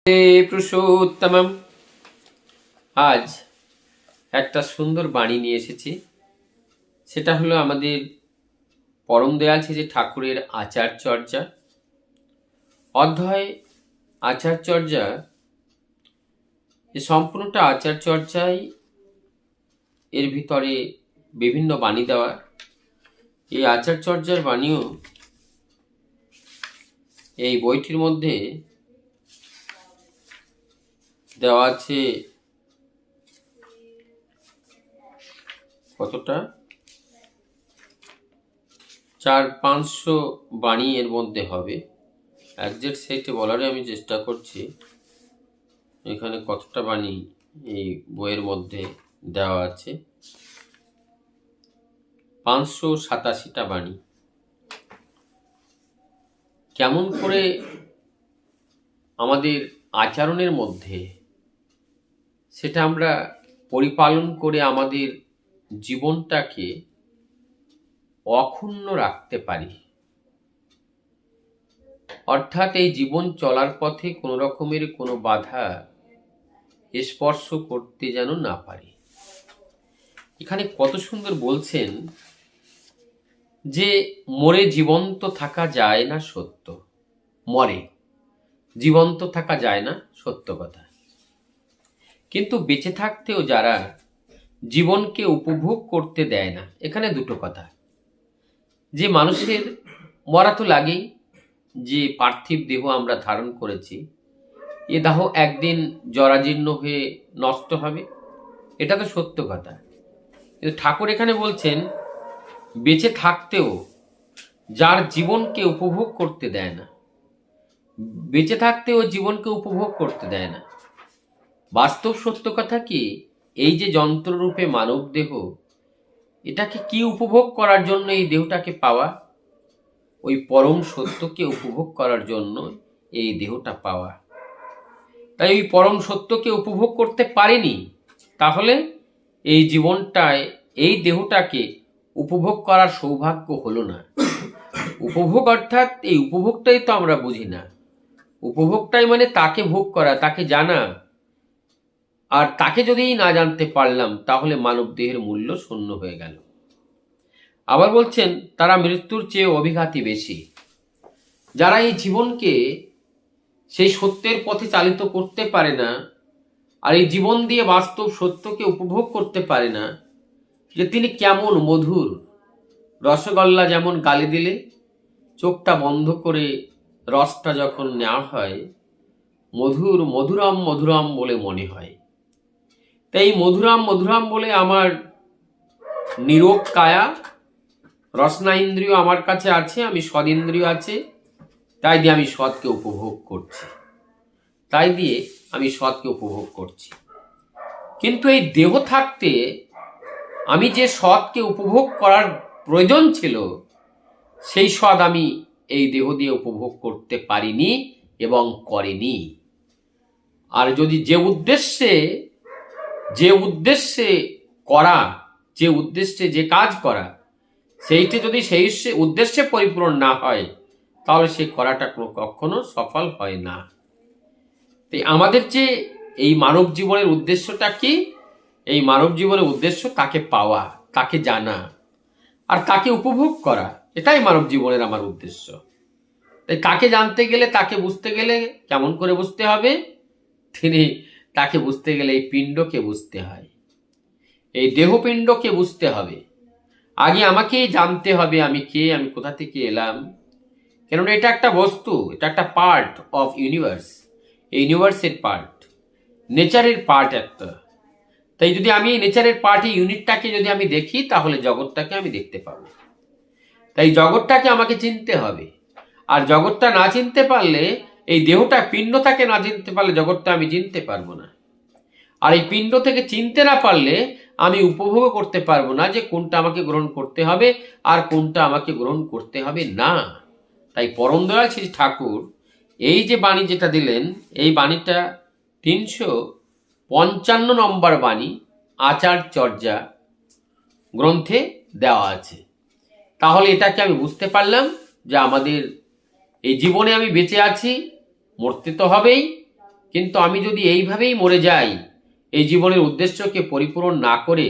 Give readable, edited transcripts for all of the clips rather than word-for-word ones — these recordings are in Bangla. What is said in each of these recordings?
পুরুষোত্তমম। আজ একটা সুন্দর বাণী নিয়ে এসেছি। সেটা হলো আমাদের পরম দয়াল শ্রী ঠাকুরের আচারচর্যা অধ্যায়। আচারচর্যা, এই সম্পূর্ণটা আচারচর্যায়, এর ভিতরে বিভিন্ন বাণী দেওয়া। এই আচারচর্যার বাণীও এই বইটির মধ্যে দেওয়া আছে। কতটা 400-500 বাণী এর মধ্যে হবে। একজ্যাক্ট সেটে বলারই আমি চেষ্টা করছি এখানে কতটা বাণী এই বইয়ের মধ্যে দেওয়া আছে। 587টা বাণী। কেমন করে আমাদের আচরণের মধ্যে সেটা আমরা পরিপালন করে আমাদের জীবনটাকে অক্ষুণ্ণ রাখতে পারি, অর্থাৎ এই জীবন চলার পথে কোনো রকমের কোনো বাধা স্পর্শ করতে যেন না পারি। এখানে কত সুন্দর বলছেন যে মরে জীবন্ত থাকা যায় না, সত্য। মরে জীবন্ত থাকা যায় না, সত্য কথা। কিন্তু বেঁচে থাকতেও যারা জীবনকে উপভোগ করতে দেয় না, এখানে দুটো কথা। যে মানুষের মরা তো লাগেই, যে পার্থিব দেহ আমরা ধারণ করেছি, এ দেহ একদিন জরাজীর্ণ হয়ে নষ্ট হবে, এটা তো সত্য কথা। কিন্তু ঠাকুর এখানে বলছেন বেঁচে থাকতেও যার জীবনকে উপভোগ করতে দেয় না, বেঁচে থাকতেও জীবনকে উপভোগ করতে দেয় না। বাস্তব সত্য কথা কি, এই যে যন্ত্ররূপে মানব দেহ, এটাকে কি উপভোগ করার জন্য এই দেহটাকে পাওয়া? ওই পরম সত্যকে উপভোগ করার জন্য এই দেহটা পাওয়া। তাই ওই পরম সত্যকে উপভোগ করতে পারিনি, তাহলে এই জীবনটায় এই দেহটাকে উপভোগ করার সৌভাগ্য হলো না। উপভোগ অর্থাৎ এই উপভোগটাই তো আমরা বুঝি না। উপভোগটাই মানে তাকে ভোগ করা, তাকে জানা। আর তাকে যদি না জানতে পারলাম, তাহলে মানব দেহের মূল্য শূন্য হয়ে গেল। আবার বলছেন তারা মৃত্যুর চেয়ে অভিঘাতী বেশি। যারা এই জীবনকে সেই সত্যের পথে চালিত করতে পারে না, আর এই জীবন দিয়ে বাস্তব সত্যকে উপভোগ করতে পারে না, যে তিনি কেমন মধুর। রসগোল্লা যেমন গালে দিলে চোখটা বন্ধ করে রসটা যখন নেওয়া হয়, মধুর মধুরাম মধুরাম বলে মনে হয়। তাই মধুরাম মধুরাম বলে আমার নিরোগ কায়া, রসনা ইন্দ্রিয় আমার কাছে আছে, আমি সদ ইন্দ্রিয় আছে, তাই দিয়ে আমি সদকে উপভোগ করছি, তাই দিয়ে আমি সদকে উপভোগ করছি। কিন্তু এই দেহ থাকতে আমি যে সদকে উপভোগ করার প্রয়োজন ছিল, সেই সদ আমি এই দেহ দিয়ে উপভোগ করতে পারিনি এবং করিনি। আর যদি যে উদ্দেশ্যে করা, যে উদ্দেশ্যে যে কাজ করা, সেইটি যদি সেই উদ্দেশ্যে পরিপূরণ না হয়, তাহলে সেই করাটা কখনো সফল হয় না। তাই আমাদের যে এই মানব জীবনের উদ্দেশ্যটা কি? এই মানব জীবনের উদ্দেশ্য তাকে পাওয়া, তাকে জানা, আর তাকে উপভোগ করা। এটাই মানব জীবনের আমার উদ্দেশ্য। তাই তাকে জানতে গেলে, তাকে বুঝতে গেলে কেমন করে বুঝতে হবে? তাকে বুঝতে গেলে এই পিণ্ডকে বুঝতে হয়, এই দেহপিণ্ডকে বুঝতে হবে। আগে আমাকেই জানতে হবে আমি কে, আমি কোথা থেকে এলাম। কেননা এটা একটা বস্তু, এটা একটা পার্ট অফ ইউনিভার্স, এই ইউনিভার্সের পার্ট, নেচারের পার্ট একটা। তাই যদি আমি নেচারের পার্ট, এই ইউনিটটাকে যদি আমি দেখি, তাহলে জগৎটাকে আমি দেখতে পাবো। তাই জগৎটাকে আমাকে চিনতে হবে। আর জগৎটা না চিনতে পারলে, এই দেহটা পিণ্ডটাকে না চিনতে পারলে জগৎটা আমি চিনতে পারবো না। আর এই পিণ্ড থেকে চিনতে না পারলে আমি উপভোগ করতে পারবো না যে কোনটা আমাকে গ্রহণ করতে হবে আর কোনটা আমাকে গ্রহণ করতে হবে না। তাই পরম দয়াল শ্রী ঠাকুর এই যে বাণী যেটা দিলেন, এই বাণীটা 355 নম্বর বাণী আচারচর্যা গ্রন্থে দেওয়া আছে। তাহলে এটাকে আমি বুঝতে পারলাম যে আমাদের এই জীবনে আমি বেঁচে আছি, মরতে তো হবেই, কিন্তু আমি যদি এইভাবেই মরে যাই, এই জীবনের উদ্দেশ্যকে পরিপূরণ না করে,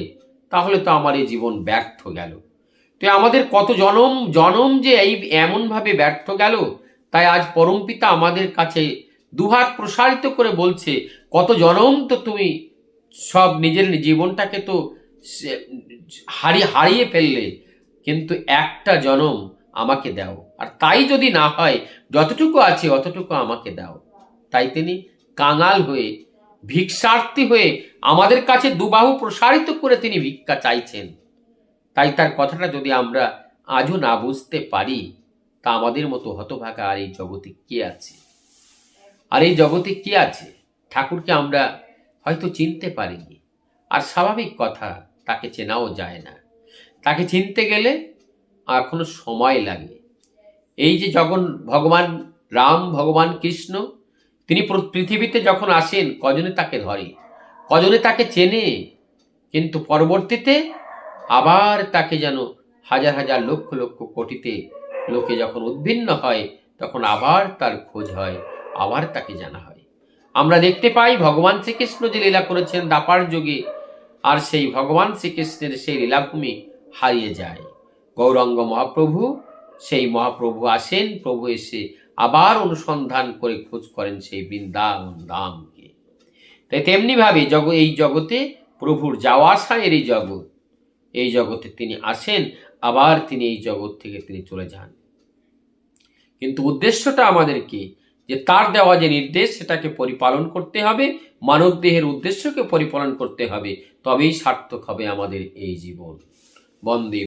তাহলে তো আমার এই জীবন ব্যর্থ গেল। তো আমাদের কত জনম জনম যে এই এমনভাবে ব্যর্থ গেল, তাই আজ পরমপিতা আমাদের কাছে দুহাত প্রসারিত করে বলছে, কত জনম তো তুমি সব নিজের জীবনটাকে তো হারিয়ে ফেললে, কিন্তু একটা জনম আমাকে দাও, আর তাই যদি না হয় যতটুকু আছে অতটুকু আমাকে দাও। তাই তিনি কাঙাল হয়ে, ভিক্ষার্থী হয়ে আমাদের কাছে দুবাহু প্রসারিত করে তিনি ভিক্ষা চাইছেন। তাই তার কথাটা যদি আমরা আজও না বুঝতে পারি, তা আমাদের মতো হতভাগা আর এই জগতে কে আছে? আর এই জগতে কে আছে? ঠাকুরকে আমরা হয়তো চিনতে পারিনি, আর স্বাভাবিক কথা, তাকে চেনাও যায় না। তাকে চিনতে গেলে এখনো সময় লাগে। এই যে ভগবান রাম, ভগবান কৃষ্ণ, তিনি পৃথিবীতে যখন আসেন, কজনে তাকে ধরে, কজনে তাকে চেনে, কিন্তু পরবর্তীতে আবার তাকে যেন হাজার হাজার লক্ষ লক্ষ কোটিতে লোকে যখন উদ্ভিন্ন হয়, তখন আবার তার খোঁজ হয়, আবার তাকে জানা হয়। আমরা দেখতে পাই ভগবান শ্রীকৃষ্ণ যে লীলা করেছেন দ্বাপার যুগে, আর সেই ভগবান শ্রীকৃষ্ণের সেই লীলাভূমি হারিয়ে যায়। গৌরাঙ্গ মহাপ্রভু, সেই মহাপ্রভু আসেন, প্রভু এসে আবার অনুসন্ধান করে খোঁজ করেন সেই বৃন্দাবন ধামকে। তাই তেমনিভাবে এই জগতে প্রভুর যাওয়া আসায়ের এই জগৎ, এই জগতে তিনি আসেন, আবার তিনি এই জগৎ থেকে তিনি চলে যান। কিন্তু উদ্দেশ্যটা আমাদেরকে, যে তার দেওয়া যে নির্দেশ, সেটাকে পরিপালন করতে হবে, মানব দেহের উদ্দেশ্যকে পরিপালন করতে হবে, তবেই সার্থক হবে আমাদের এই জীবন। বন্দে